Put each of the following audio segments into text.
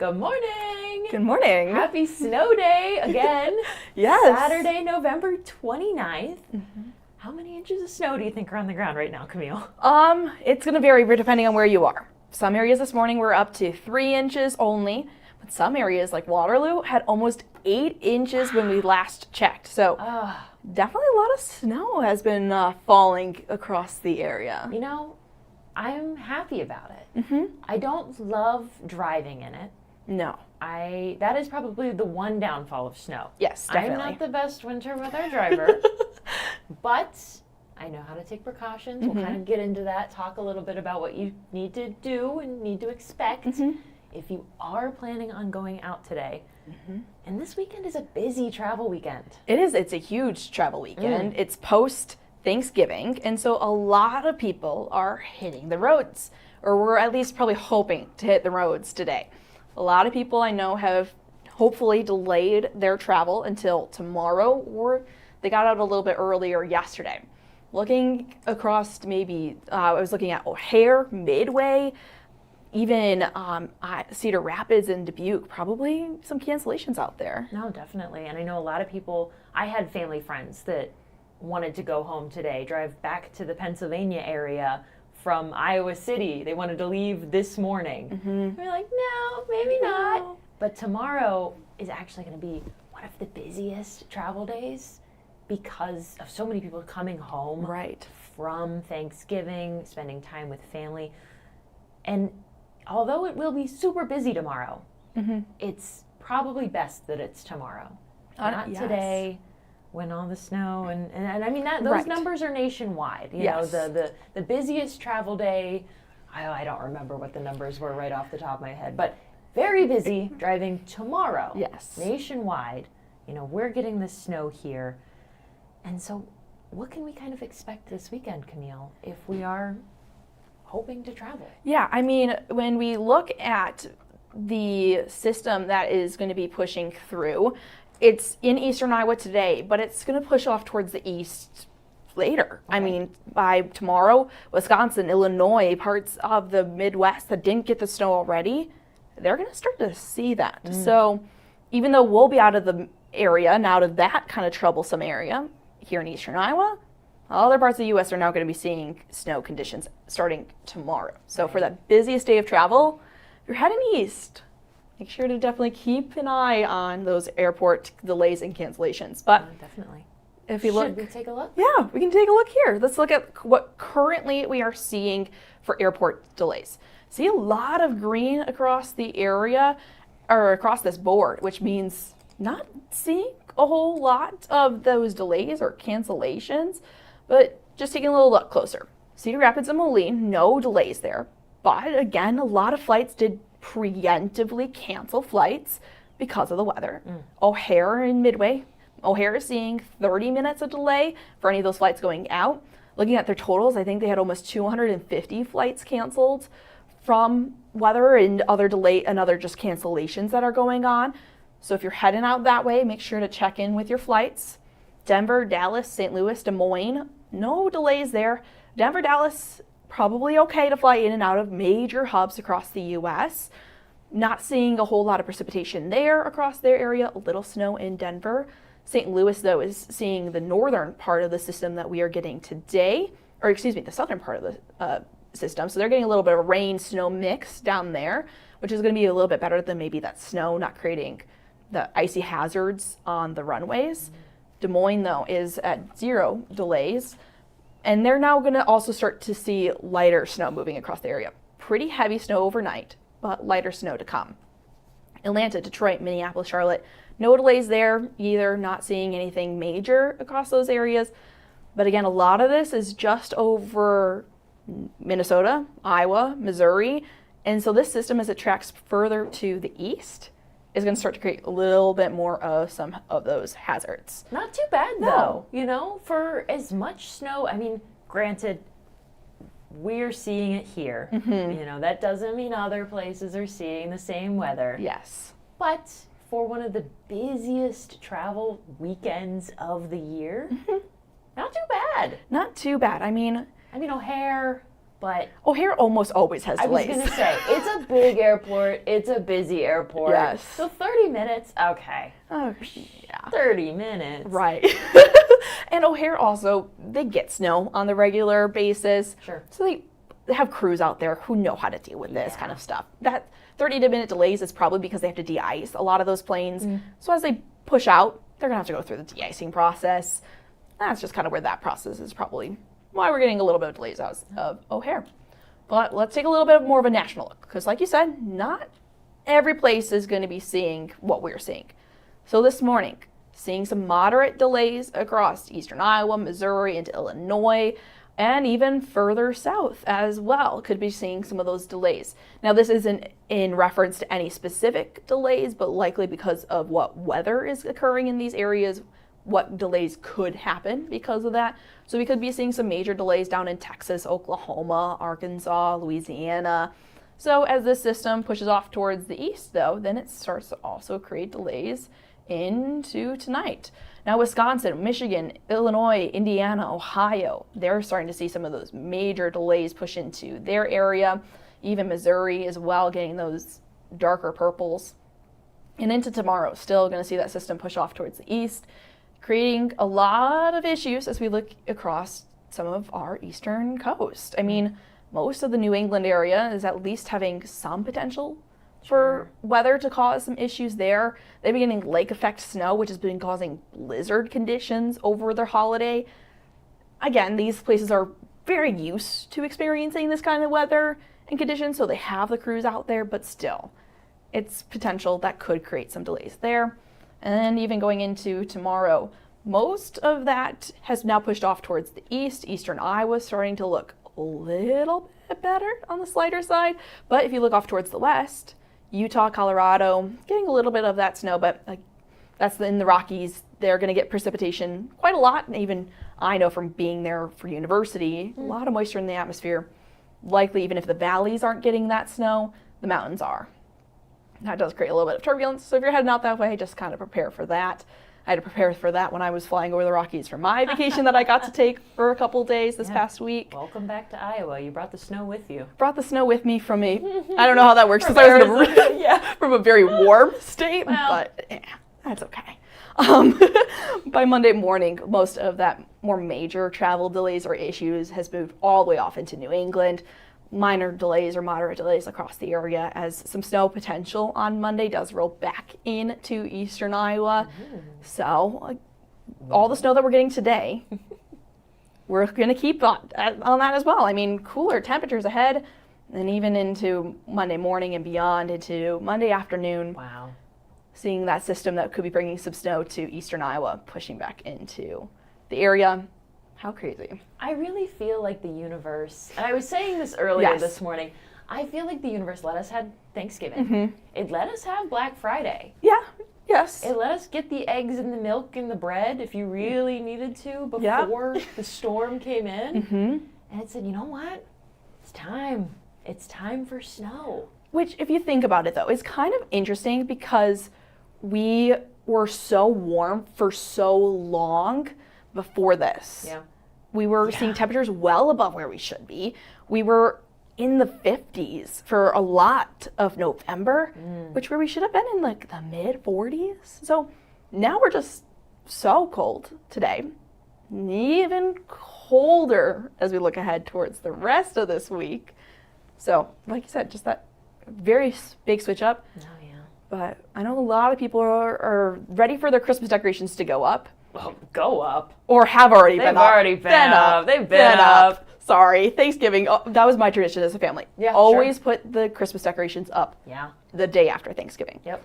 Good morning. Good morning. Happy snow day again. Yes. Saturday, November 29th. How many inches of snow do you think are on the ground right now, Camille? It's going to vary depending on where you are. Some areas this morning were up to 3 inches only, but some areas like Waterloo had almost 8 inches when we last checked. So definitely a lot of snow has been falling across the area. You know, I'm happy about it. I don't love driving in it. No. That is probably the one downfall of snow. Yes, definitely. I'm not the best winter weather driver, but I know how to take precautions. We'll kind of get into that, talk a little bit about what you need to do and need to expect if you are planning on going out today. And this weekend is a busy travel weekend. It is. It's a huge travel weekend. It's post-Thanksgiving, and so a lot of people are hitting the roads, or we're at least probably hoping to hit the roads today. A lot of people I know have hopefully delayed their travel until tomorrow, or they got out a little bit earlier yesterday. Looking across maybe, I was looking at O'Hare, Midway, even Cedar Rapids and Dubuque, probably some cancellations out there. No, definitely. And I know a lot of people, I had family friends that wanted to go home today, drive back to the Pennsylvania area from Iowa City. They wanted to leave this morning. We're like, no, maybe not. But tomorrow is actually going to be one of the busiest travel days because of so many people coming home from Thanksgiving, spending time with family. And although it will be super busy tomorrow, it's probably best that it's tomorrow, not today. When all the snow and I mean those numbers are nationwide. You know, the busiest travel day, I don't remember what the numbers were right off the top of my head, but very busy driving tomorrow. Nationwide. You know, we're getting the snow here. And so what can we kind of expect this weekend, Camille, if we are hoping to travel? Yeah, I mean, when we look at the system that is going to be pushing through, it's in eastern Iowa today, but it's going to push off towards the east later. I mean, by tomorrow, Wisconsin, Illinois, parts of the Midwest that didn't get the snow already, they're going to start to see that. So even though we'll be out of the area and out of that kind of troublesome area here in eastern Iowa, other parts of the U.S. are now going to be seeing snow conditions starting tomorrow. So for that busiest day of travel, if you're heading east, make sure to definitely keep an eye on those airport delays and cancellations. But definitely. If you look, should we take a look? Yeah, we can take a look here. Let's look at what currently we are seeing for airport delays. See a lot of green across the area, or across this board, which means not seeing a whole lot of those delays or cancellations, but just taking a little look closer. Cedar Rapids and Moline, no delays there. But again, a lot of flights did preemptively cancel flights because of the weather. O'Hare and Midway. O'Hare is seeing 30 minutes of delay for any of those flights going out. Looking at their totals, I think they had almost 250 flights canceled from weather and other delay and other just cancellations that are going on. So if you're heading out that way, make sure to check in with your flights. Denver, Dallas, St. Louis, Des Moines, no delays there. Denver, Dallas, probably okay to fly in and out of major hubs across the U.S. Not seeing a whole lot of precipitation there across their area. A little snow in Denver. St. Louis, though, is seeing the northern part of the system that we are getting today, or excuse me, the southern part of the system. So they're getting a little bit of rain, snow mix down there, which is going to be a little bit better than maybe that snow not creating the icy hazards on the runways. Des Moines, though, is at 0 delays. And they're now going to also start to see lighter snow moving across the area. Pretty heavy snow overnight, but lighter snow to come. Atlanta, Detroit, Minneapolis, Charlotte, no delays there either, not seeing anything major across those areas. But again, a lot of this is just over Minnesota, Iowa, Missouri. And so this system, as it tracks further to the east, is going to start to create a little bit more of some of those hazards. Not too bad, though. You know, for as much snow, I mean, granted, we're seeing it here. You know, that doesn't mean other places are seeing the same weather. Yes. But for one of the busiest travel weekends of the year, not too bad. Not too bad. I mean, O'Hare, But O'Hare almost always has delays. I was going to say, it's a big airport. It's a busy airport. Yes. So 30 minutes, okay. Oh, yeah. 30 minutes. Right. And O'Hare also, they get snow on the regular basis. Sure. So they have crews out there who know how to deal with this kind of stuff. That 30-minute delays is probably because they have to de-ice a lot of those planes. So as they push out, they're going to have to go through the de-icing process. That's just kind of where that process is probably why we're getting a little bit of delays out of O'Hare. But let's take a little bit more of a national look, because like you said, not every place is going to be seeing what we're seeing. So this morning, seeing some moderate delays across eastern Iowa, Missouri, into Illinois, and even further south as well. Could be seeing some of those delays. Now, this isn't in reference to any specific delays, but likely because of what weather is occurring in these areas, what delays could happen because of that. So we could be seeing some major delays down in Texas, Oklahoma, Arkansas, Louisiana. So as this system pushes off towards the east, though, then it starts to also create delays into tonight. Now, Wisconsin, Michigan, Illinois, Indiana, Ohio, they're starting to see some of those major delays push into their area. Even Missouri as well, getting those darker purples. And into tomorrow, still going to see that system push off towards the east, creating a lot of issues as we look across some of our eastern coast. I mean, most of the New England area is at least having some potential for weather to cause some issues there. They've been getting lake effect snow, which has been causing blizzard conditions over their holiday. Again, these places are very used to experiencing this kind of weather and conditions, so they have the crews out there, but still, it's potential that could create some delays there. And then even going into tomorrow, most of that has now pushed off towards the east. Eastern Iowa starting to look a little bit better on the slighter side. But if you look off towards the west, Utah, Colorado, getting a little bit of that snow, but that's in the Rockies. They're going to get precipitation quite a lot. And even I know from being there for university, a lot of moisture in the atmosphere. Likely, even if the valleys aren't getting that snow, the mountains are. That does create a little bit of turbulence. So if you're heading out that way, just kind of prepare for that. I had to prepare for that when I was flying over the Rockies for my vacation that I got to take for a couple days this past week. Welcome back to Iowa. You brought the snow with you. Brought the snow with me from I don't know how that works, because I was from a very warm state, but that's okay. By Monday morning, most of that more major travel delays or issues has moved all the way off into New England. Minor delays or moderate delays across the area as some snow potential on Monday does roll back into eastern Iowa. So all the snow that we're getting today, we're going to keep on that as well. I mean, cooler temperatures ahead, and even into Monday morning and beyond into Monday afternoon. Wow. Seeing that system that could be bringing some snow to eastern Iowa, pushing back into the area. How crazy. I really feel like the universe, and I was saying this earlier this morning, I feel like the universe let us have Thanksgiving. It let us have Black Friday. Yeah, yes. It let us get the eggs and the milk and the bread if you really needed to before the storm came in. And it said, you know what? It's time. It's time for snow. Which, if you think about it, though, is kind of interesting because we were so warm for so long before this. Yeah. We were seeing temperatures well above where we should be. We were in the 50s for a lot of November, which where we should have been in like the mid 40s. So now we're just so cold today. Even colder as we look ahead towards the rest of this week. So, like you said, just that very big switch up. Oh, yeah. But I know a lot of people are ready for their Christmas decorations to go up. Well, go up. Or have already been up. They've already been up. They've been up. Sorry. Thanksgiving. Oh, that was my tradition as a family. Yeah, always put the Christmas decorations up the day after Thanksgiving. Yep.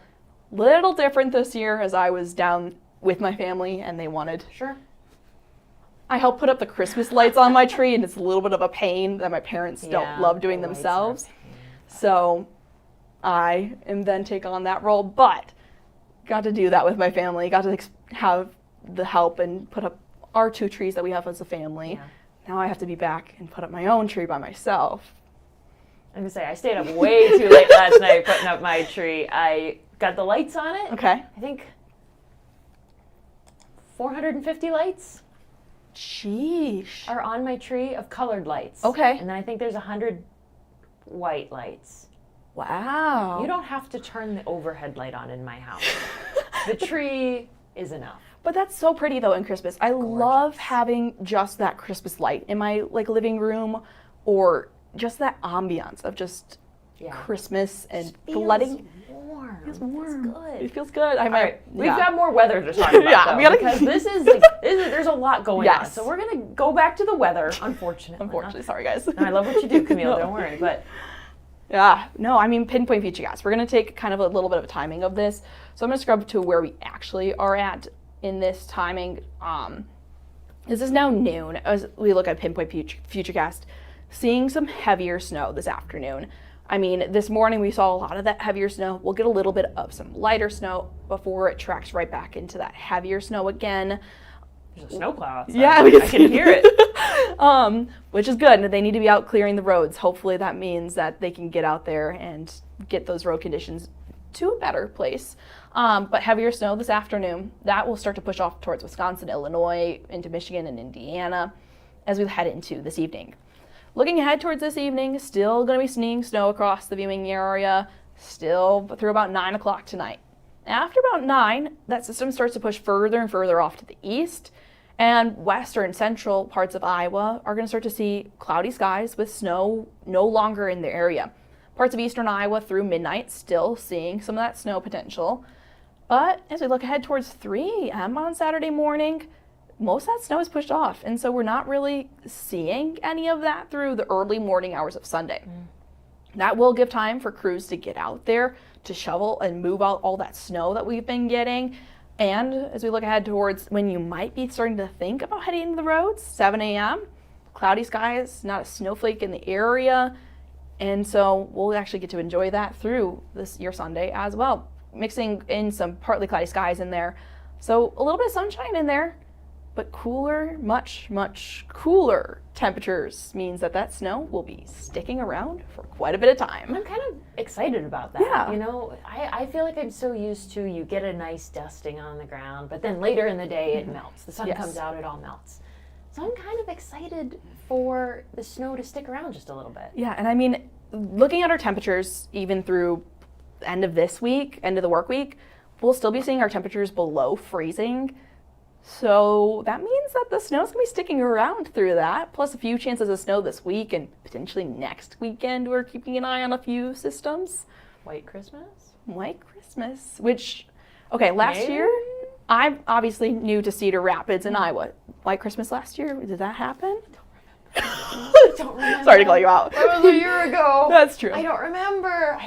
Little different this year as I was down with my family and they wanted. Sure. I helped put up the Christmas lights on my tree, and it's a little bit of a pain that my parents don't love doing themselves. So I am then take on that role, but got to do that with my family. Got to have the help and put up our 2 trees that we have as a family. Yeah. Now I have to be back and put up my own tree by myself. I'm going to say, I stayed up way too late last night putting up my tree. I got the lights on it. Okay. I think 450 lights. Sheesh. are on my tree of colored lights. Okay. And then I think there's 100 white lights. Wow. You don't have to turn the overhead light on in my house. The tree is enough. But that's so pretty though in Christmas. I love having just that Christmas light in my like living room, or just that ambiance of just Christmas and letting. Warm. It feels warm. It's good. It feels good. All right, we've got more weather to talk about though, we gotta because this is there's a lot going on. So we're gonna go back to the weather, unfortunately. Sorry guys. I love what you do, Camille. Don't worry, but. Yeah, no, I mean, pinpoint futurecast. We're going to take kind of a little bit of a timing of this. So I'm going to scrub to where we actually are at in this timing. This is now noon as we look at pinpoint futurecast, seeing some heavier snow this afternoon. I mean, this morning we saw a lot of that heavier snow. We'll get a little bit of some lighter snow before it tracks right back into that heavier snow again. There's a snowplow outside. Yeah, I can hear it. Which is good. They need to be out clearing the roads. Hopefully that means that they can get out there and get those road conditions to a better place. But heavier snow this afternoon, that will start to push off towards Wisconsin, Illinois, into Michigan and Indiana as we head into this evening. Looking ahead towards this evening, still going to be seeing snow across the viewing area, still through about 9 o'clock tonight. After about 9, that system starts to push further and further off to the east, and western central parts of Iowa are going to start to see cloudy skies with snow no longer in the area. Parts of eastern Iowa through midnight still seeing some of that snow potential. But as we look ahead towards 3 a.m. on Saturday morning, most of that snow is pushed off, and so we're not really seeing any of that through the early morning hours of Sunday. That will give time for crews to get out there to shovel and move out all that snow that we've been getting. And as we look ahead towards when you might be starting to think about heading into the roads, 7 a.m., cloudy skies, not a snowflake in the area. And so we'll actually get to enjoy that through your Sunday as well, mixing in some partly cloudy skies in there. So a little bit of sunshine in there, but cooler, much, much cooler temperatures means that snow will be sticking around for quite a bit of time. I'm kind of excited about that. Yeah. You know, I feel like I'm so used to you get a nice dusting on the ground, but then later in the day it melts. The sun comes out, it all melts. So I'm kind of excited for the snow to stick around just a little bit. Yeah, and I mean, looking at our temperatures even through the end of this week, end of the work week, we'll still be seeing our temperatures below freezing. So that means that the snow's going to be sticking around through that, plus a few chances of snow this week and potentially next weekend. We're keeping an eye on a few systems. White Christmas? White Christmas, which, okay, last year, I'm obviously new to Cedar Rapids in Iowa. White Christmas last year, did that happen? I don't remember. Sorry to call you out. That was a year ago. That's true. I don't remember.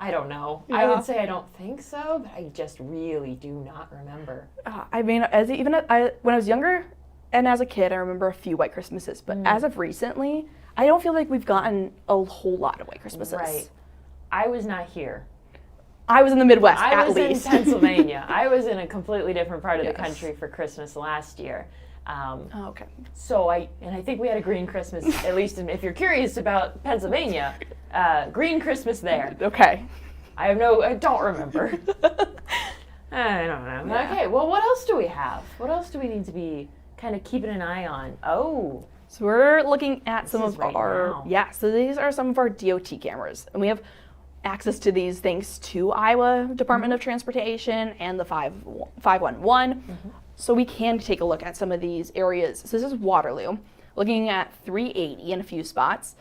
I don't know. Yeah. I would say I don't think so, but I just really do not remember. I mean, when I was younger and as a kid, I remember a few White Christmases. But as of recently, I don't feel like we've gotten a whole lot of White Christmases. Right. I was not here. I was in the Midwest, I at was least. in Pennsylvania. I was in a completely different part of the country for Christmas last year. Okay. So I think we had a green Christmas, at least if you're curious about Pennsylvania, green Christmas there. Okay. I don't remember. I don't know. Yeah. Okay, well, what else do we have? What else do we need to be kind of keeping an eye on? Oh. So we're looking at some of right our, now. so these are some of our DOT cameras. And we have access to these thanks to Iowa Department of Transportation and the 511. So we can take a look at some of these areas. So this is Waterloo, looking at 380 in a few spots.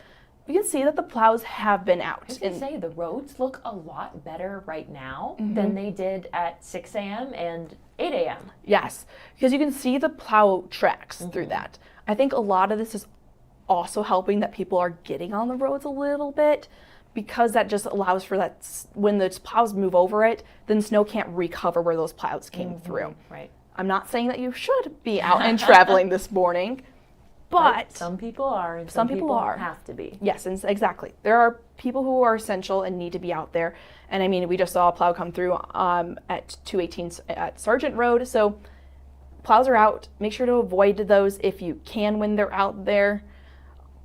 You can see that the plows have been out. I was going to say, the roads look a lot better right now than they did at 6 a.m. and 8 a.m. Yes, because you can see the plow tracks through that. I think a lot of this is also helping that people are getting on the roads a little bit, because that just allows for that, when the plows move over it, then snow can't recover where those plows came through. Right. I'm not saying that you should be out and traveling this morning, but some people are, and some people are. have to be. Yes, and exactly. There are people who are essential and need to be out there. And I mean, we just saw a plow come through at 218 at Sargent Road. So plows are out. Make sure to avoid those if you can when they're out there.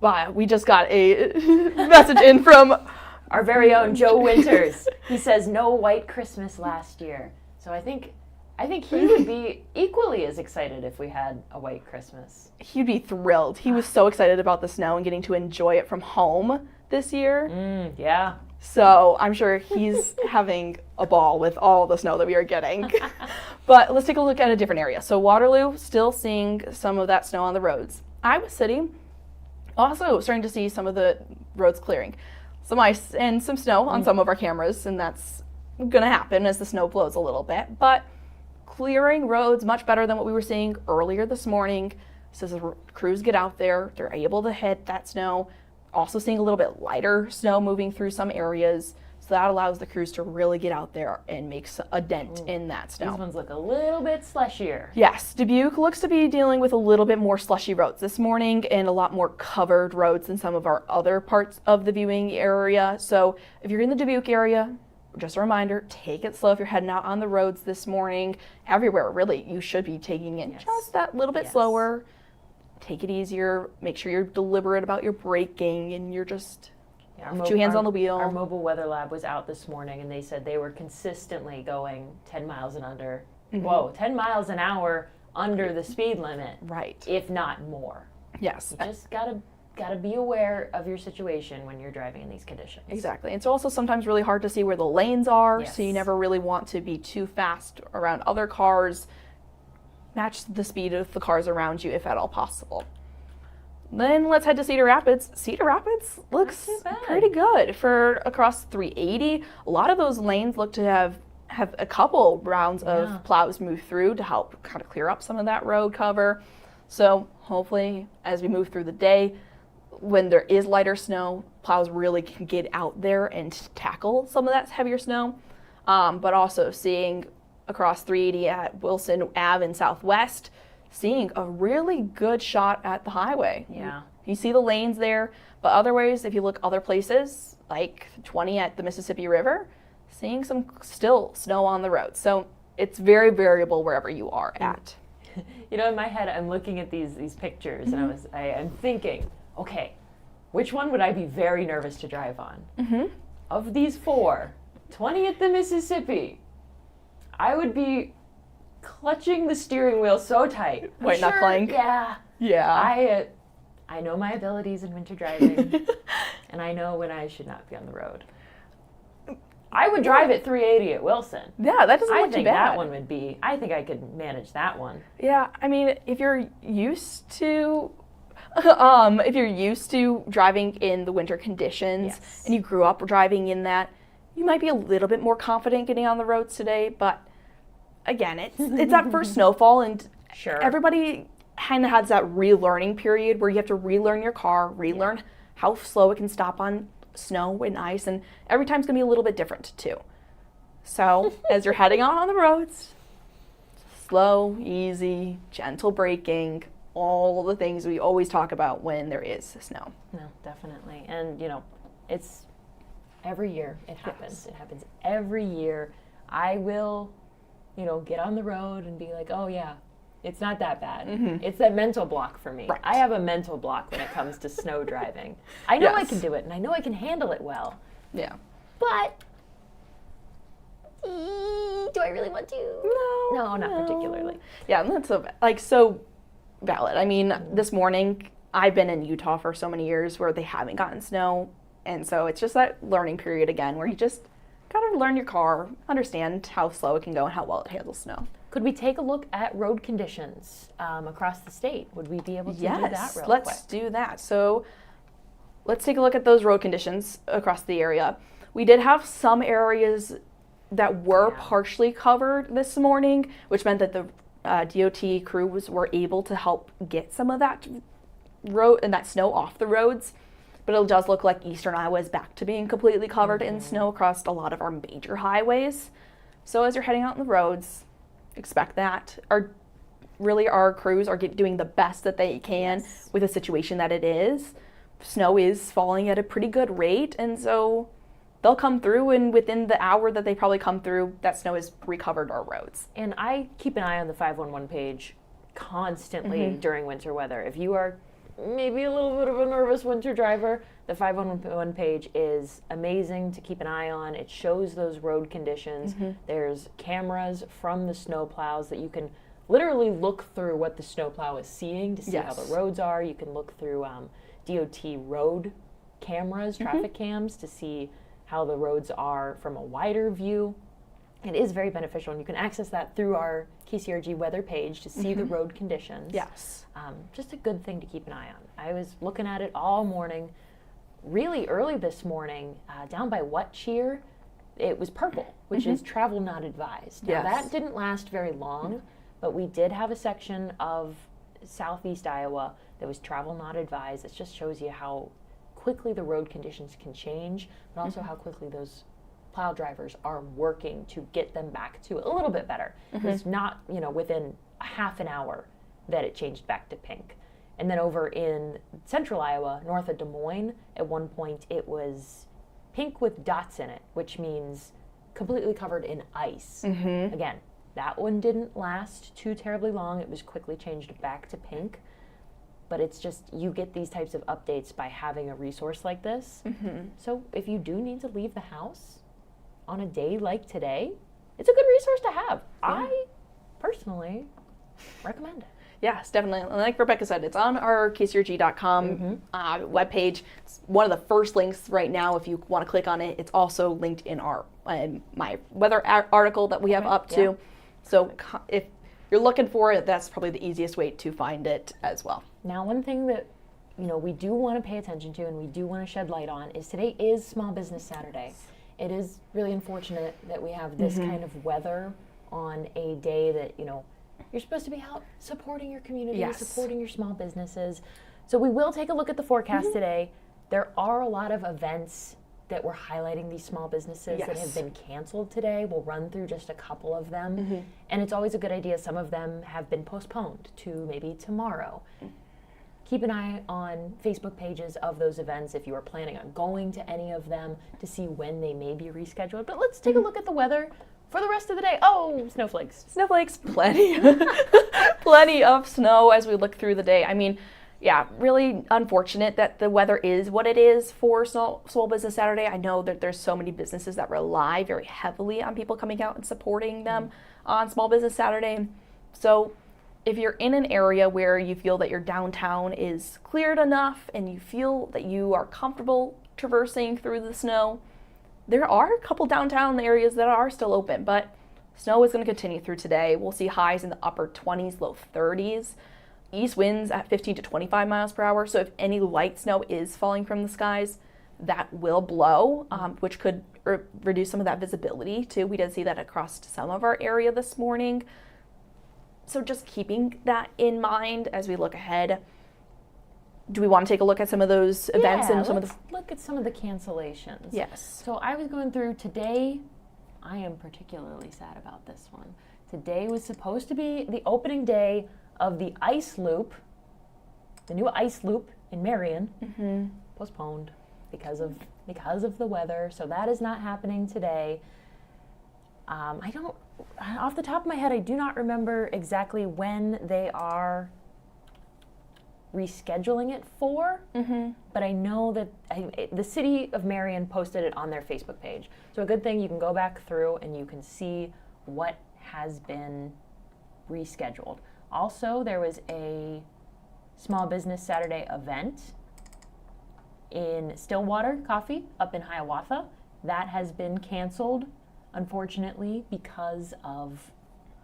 But we just got a message in from our very own Joe Winters. He says no White Christmas last year. So I think I think he would be equally as excited if we had a white Christmas. He'd be thrilled. He was so excited about the snow and getting to enjoy it from home this year. Yeah. So I'm sure he's having a ball with all the snow that we are getting. But let's take a look at a different area. So Waterloo, still seeing some of that snow on the roads. Iowa City, also starting to see some of the roads clearing. Some ice and some snow on some of our cameras, and that's going to happen as the snow blows a little bit. But clearing roads much better than what we were seeing earlier this morning. So as the crews get out there, they're able to hit that snow. Also seeing a little bit lighter snow moving through some areas. So that allows the crews to really get out there and make a dent in that snow. These ones look a little bit slushier. Yes, Dubuque looks to be dealing with a little bit more slushy roads this morning and a lot more covered roads than some of our other parts of the viewing area. So if you're in the Dubuque area, just a reminder, take it slow if you're heading out on the roads this morning. Everywhere, really, you should be taking it just that little bit slower. Take it easier. Make sure you're deliberate about your braking and you're just... two hands on the wheel. Our mobile weather lab was out this morning and they said they were consistently going 10 miles and under. 10 miles an hour under the speed limit. Right. If not more. Yes. You just gotta be aware of your situation when you're driving in these conditions. Exactly. It's also sometimes really hard to see where the lanes are, Yes. so you never really want to be too fast around other cars. Match the speed of the cars around you if at all possible. Then let's head to Cedar Rapids. Cedar Rapids looks pretty good for across 380. A lot of those lanes look to have a couple rounds of plows move through to help kind of clear up some of that road cover. So hopefully as we move through the day, when there is lighter snow, plows really can get out there and tackle some of that heavier snow. But also seeing across 380 at Wilson Ave in Southwest, seeing a really good shot at the highway. Yeah. You see the lanes there, but otherwise, if you look other places, like 20 at the Mississippi River, seeing some still snow on the road. So it's very variable wherever you are at. You know, in my head, I'm looking at these pictures and I'm thinking, okay, which one would I be very nervous to drive on? Of these four, 20 at the Mississippi, I would be clutching the steering wheel so tight. White knuckling. Yeah. I know my abilities in winter driving, and I know when I should not be on the road. I would drive at 380 at Wilson. Yeah, that doesn't look too I think bad. that one would be, I think I could manage that one. Yeah, I mean, if you're used to driving in the winter conditions and you grew up driving in that, you might be a little bit more confident getting on the roads today, but again, it's that first snowfall, and everybody kind of has that relearning period where you have to relearn your car, relearn how slow it can stop on snow and ice, and every time's going to be a little bit different too. So as you're heading out on the roads, slow, easy, gentle braking, all the things we always talk about when there is snow. No, definitely. And, you know, it's every year it happens. It happens every year. I will, you know, get on the road and be like, oh yeah, it's not that bad. It's that mental block for me. Right. I have a mental block when it comes to snow driving. I know I can do it, and I know I can handle it well. Yeah. But do I really want to? No, not particularly. Yeah, and that's so valid. I mean, this morning I've been in Utah for so many years where they haven't gotten snow, and so it's just that learning period again where you just gotta learn your car, understand how slow it can go and how well it handles snow. Could we take a look at road conditions across the state? Would we be able to do that real quick? Let's do that. So let's take a look at those road conditions across the area. We did have some areas that were partially covered this morning, which meant that the DOT crews were able to help get some of that road and that snow off the roads. But it does look like eastern Iowa is back to being completely covered in snow across a lot of our major highways. So as you're heading out on the roads, expect that. Our crews are doing the best that they can with the situation that it is. Snow is falling at a pretty good rate, and so they'll come through, and within the hour that they probably come through, that snow has recovered our roads. And I keep an eye on the 511 page constantly during winter weather. If you are maybe a little bit of a nervous winter driver, the 511 page is amazing to keep an eye on. It shows those road conditions. There's cameras from the snowplows that you can literally look through what the snowplow is seeing to see how the roads are. You can look through DOT road cameras, traffic cams, to see how the roads are from a wider view. It is very beneficial, and you can access that through our KCRG weather page to see the road conditions. Yes. Just a good thing to keep an eye on. I was looking at it all morning. Really early this morning, down by Whatcheer, it was purple, which is travel not advised. Now, that didn't last very long, but we did have a section of southeast Iowa that was travel not advised. It just shows you how quickly the road conditions can change, but also how quickly those plow drivers are working to get them back to a little bit better. It's not, within a half an hour that it changed back to pink. And then over in central Iowa, north of Des Moines, at one point it was pink with dots in it, which means completely covered in ice. Again, that one didn't last too terribly long. It was quickly changed back to pink. But it's just, you get these types of updates by having a resource like this. So if you do need to leave the house on a day like today, it's a good resource to have. I personally recommend it. Yes, definitely. Like Rebekah said, it's on our kcrg.com webpage. It's one of the first links right now if you want to click on it. It's also linked in our my weather article that we have up to. So if you're looking for it, that's probably the easiest way to find it as well. Now, one thing that we do want to pay attention to and we do want to shed light on is today is Small Business Saturday. It is really unfortunate that we have this kind of weather on a day that, you're supposed to be out supporting your community, supporting your small businesses. So we will take a look at the forecast today. There are a lot of events that we're highlighting these small businesses that have been canceled today. We'll run through just a couple of them. And it's always a good idea. Some of them have been postponed to maybe tomorrow. Keep an eye on Facebook pages of those events if you are planning on going to any of them to see when they may be rescheduled. But let's take a look at the weather for the rest of the day. Oh, snowflakes. Snowflakes, plenty. Plenty of snow as we look through the day. I mean, yeah, really unfortunate that the weather is what it is for Small Business Saturday. I know that there's so many businesses that rely very heavily on people coming out and supporting them on Small Business Saturday. So if you're in an area where you feel that your downtown is cleared enough and you feel that you are comfortable traversing through the snow, there are a couple downtown areas that are still open, but snow is going to continue through today. We'll see highs in the upper 20s, low 30s. East winds at 15 to 25 miles per hour. So if any light snow is falling from the skies, that will blow, which could reduce some of that visibility too. We did see that across some of our area this morning. So just keeping that in mind as we look ahead. Do we want to take a look at some of those events and some of the look at some of the cancellations? Yes. So I was going through today. I am particularly sad about this one. Today was supposed to be the opening day of the ice loop, the new ice loop in Marion, postponed because of the weather. So that is not happening today. Off the top of my head, I do not remember exactly when they are rescheduling it for, but I know that the city of Marion posted it on their Facebook page. So a good thing, you can go back through and you can see what has been rescheduled. Also, there was a Small Business Saturday event in Stillwater Coffee up in Hiawatha. That has been canceled, unfortunately, because of,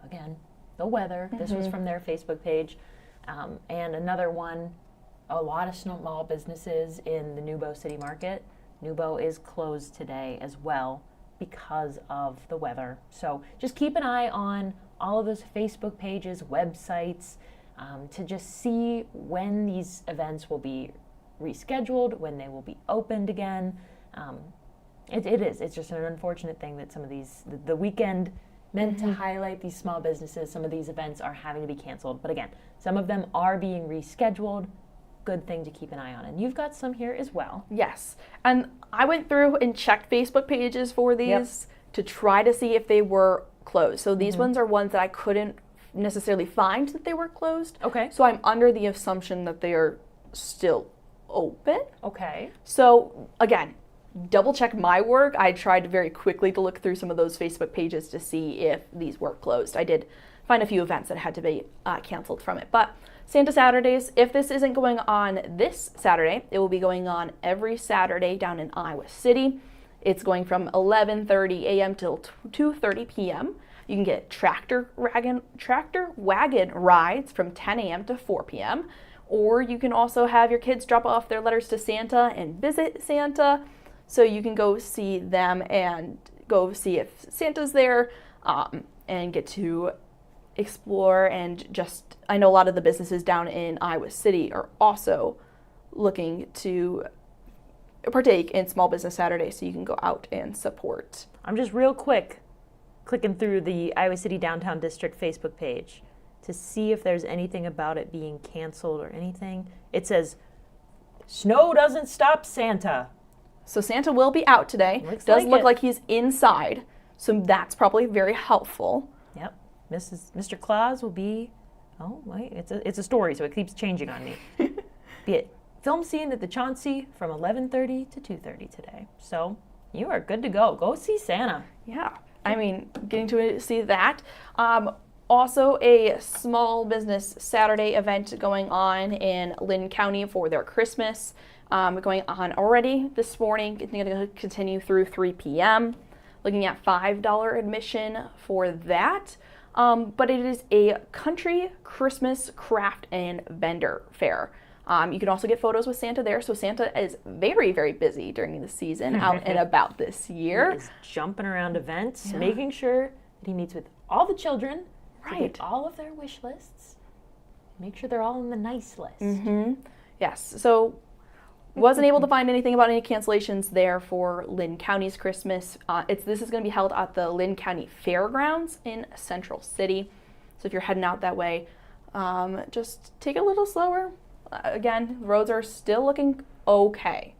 again, the weather. This was from their Facebook page. And another one, a lot of small businesses in the Newbo City Market. Newbo is closed today as well because of the weather. So just keep an eye on all of those Facebook pages, websites, to just see when these events will be rescheduled, when they will be opened again. It's just an unfortunate thing that some of these, the weekend meant to highlight these small businesses, some of these events are having to be canceled. But again, some of them are being rescheduled. Good thing to keep an eye on. And you've got some here as well. Yes. And I went through and checked Facebook pages for these to try to see if they were closed. So these ones are ones that I couldn't necessarily find that they were closed. Okay. So I'm under the assumption that they are still open. Okay. So again, double check my work. I tried very quickly to look through some of those Facebook pages to see if these were closed. I did find a few events that had to be canceled from it. But Santa Saturdays, if this isn't going on this Saturday, it will be going on every Saturday down in Iowa City. It's going from 11:30 a.m. till 2:30 p.m. You can get tractor wagon rides from 10 a.m. to 4 p.m. Or you can also have your kids drop off their letters to Santa and visit Santa. So you can go see them and go see if Santa's there and get to explore. And just, I know a lot of the businesses down in Iowa City are also looking to partake in Small Business Saturday, so you can go out and support. I'm just real quick clicking through the Iowa City Downtown District Facebook page to see if there's anything about it being canceled or anything. It says, snow doesn't stop Santa. So Santa will be out today. Does look like he's inside, so that's probably very helpful. Yep. Mr. Claus will be, oh wait, it's a story, so it keeps changing on me. Be it film scene at the Chauncey from 11:30 to 2:30 today. So you are good to go. Go see Santa. Yeah, I mean, getting to see that. Also, a Small Business Saturday event going on in Lynn County for their Christmas. Going on already this morning. It's going to continue through 3 p.m. Looking at $5 admission for that. But it is a country Christmas craft and vendor fair. You can also get photos with Santa there. So Santa is very, very busy during the season, out and about this year. He is jumping around events, making sure that he meets with all the children, right? All of their wish lists. Make sure they're all on the nice list. Mm-hmm. Yes. So wasn't able to find anything about any cancellations there for Lynn County's Christmas. This is going to be held at the Lynn County Fairgrounds in Central City. So if you're heading out that way, just take it a little slower. Again, the roads are still looking okay,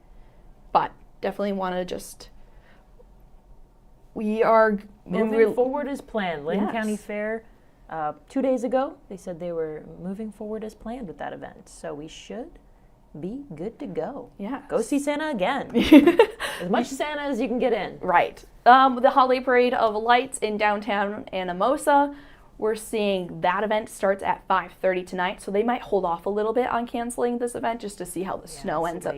but definitely want to just, we are moving forward as planned. Lynn County Fair, 2 days ago, they said they were moving forward as planned with that event. So we should be good to go. Yeah. Go see Santa again. As much Santa as you can get in. Right. The Holiday Parade of Lights in downtown Anamosa. We're seeing that event starts at 5:30 tonight, so they might hold off a little bit on canceling this event just to see how the snow ends up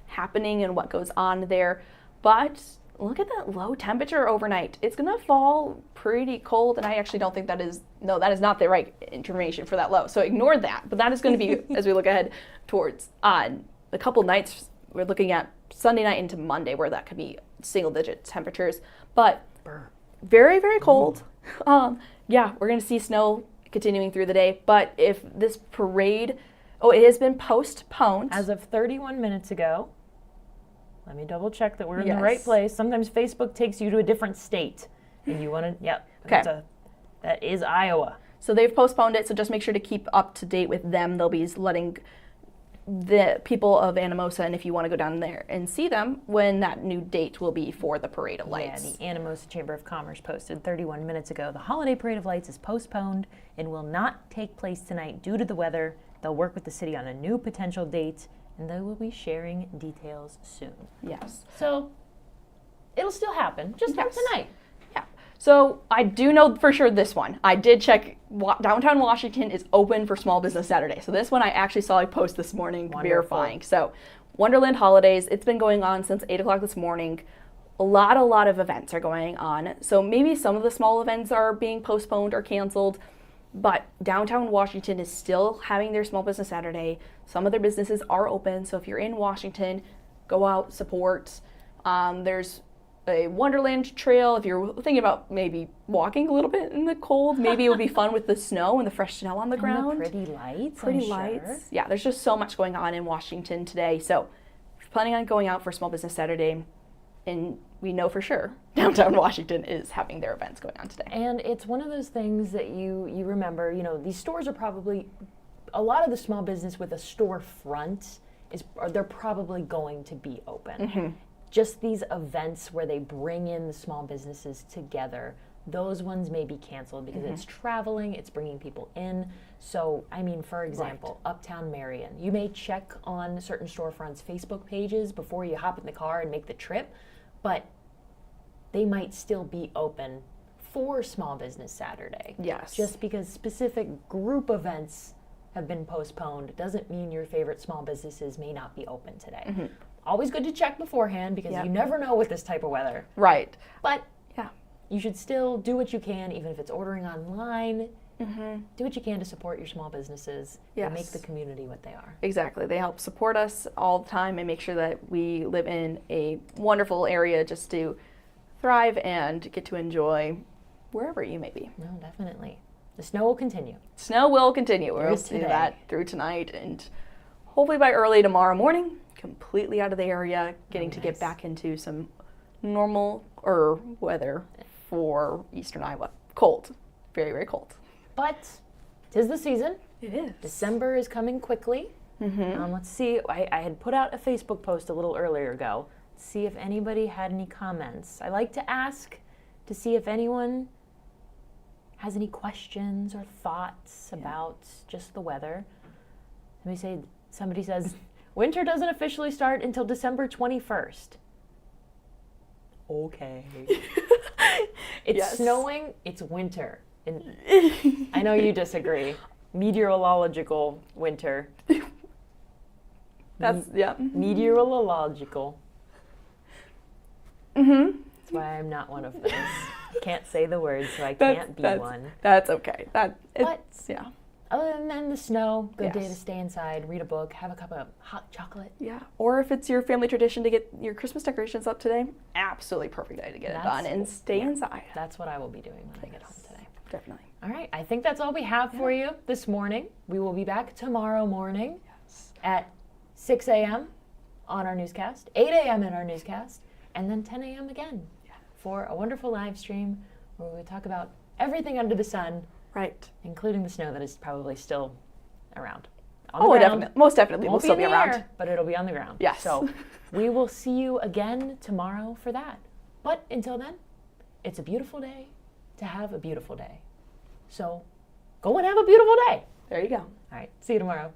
happening and what goes on there. But look at that low temperature overnight. It's going to fall pretty cold, and I actually don't think that is not the right information for that low. So ignore that. But that is going to be, as we look ahead towards a couple nights, we're looking at Sunday night into Monday, where that could be single-digit temperatures. But very, very cold. Yeah, we're going to see snow continuing through the day. But if this parade, it has been postponed. As of 31 minutes ago. Let me double check that we're in the right place. Sometimes Facebook takes you to a different state. And you want to, okay. That is Iowa. So they've postponed it, so just make sure to keep up to date with them. They'll be letting the people of Anamosa, and if you want to go down there and see them, when that new date will be for the Parade of Lights. Yeah, the Anamosa Chamber of Commerce posted 31 minutes ago, the Holiday Parade of Lights is postponed and will not take place tonight due to the weather. They'll work with the city on a new potential date, and they will be sharing details soon. Yes. So it'll still happen, just not tonight. Yeah. So I do know for sure this one. I did check. Downtown Washington is open for Small Business Saturday. So this one I actually saw a post this morning verifying. So Wonderland Holidays, it's been going on since 8 o'clock this morning. A lot of events are going on. So maybe some of the small events are being postponed or canceled. But downtown Washington is still having their Small Business Saturday. Some of their businesses are open. So if you're in Washington, go out, support. There's a Wonderland trail. If you're thinking about maybe walking a little bit in the cold, maybe it would be fun with the snow and the fresh snow on the ground. The pretty lights. Pretty lights. Sure. Yeah, there's just so much going on in Washington today. So if you're planning on going out for Small Business Saturday, and we know for sure downtown Washington is having their events going on today. And it's one of those things that you remember, these stores are probably, a lot of the small business with a storefront, they're probably going to be open. Mm-hmm. just these events where they bring in the small businesses together, those ones may be canceled because it's traveling, it's bringing people in. So, I mean, for example, Uptown Marion, you may check on certain storefronts' Facebook pages before you hop in the car and make the trip, but they might still be open for Small Business Saturday. Yes. Just because specific group events have been postponed doesn't mean your favorite small businesses may not be open today. Always good to check beforehand because you never know with this type of weather. Right. But Yeah. you should still do what you can, even if it's ordering online. Do what you can to support your small businesses and make the community what they are. Exactly. They help support us all the time and make sure that we live in a wonderful area just to thrive and get to enjoy wherever you may be. No, definitely. The snow will continue. Snow will continue. We'll see that through tonight and hopefully by early tomorrow morning, completely out of the area, getting to get back into some normal weather for eastern Iowa. Cold. Very, very cold. But 'tis the season. It is. December is coming quickly. Let's see. I had put out a Facebook post a little earlier ago. Let's see if anybody had any comments. I like to ask to see if anyone has any questions or thoughts about just the weather. Let me say, somebody says, winter doesn't officially start until December 21st. Okay. It's snowing, it's winter. And I know you disagree. Meteorological winter. That's, Meteorological. That's why I'm not one of those. Can't say the word, so I can't be one. That's okay. Other than the snow, good day to stay inside, read a book, have a cup of hot chocolate. Yeah. Or if it's your family tradition to get your Christmas decorations up today, absolutely perfect day to get it done and stay inside. That's what I will be doing when I get home today. Definitely. All right. I think that's all we have for you this morning. We will be back tomorrow morning at 6 a.m. on our newscast, 8 a.m. in our newscast, and then 10 a.m. again for a wonderful live stream where we talk about everything under the sun. Right. Including the snow that is probably still around. Most definitely will still be around. Air, but it'll be on the ground. Yes. So we will see you again tomorrow for that. But until then, it's a beautiful day to have a beautiful day. So go and have a beautiful day. There you go. All right. See you tomorrow.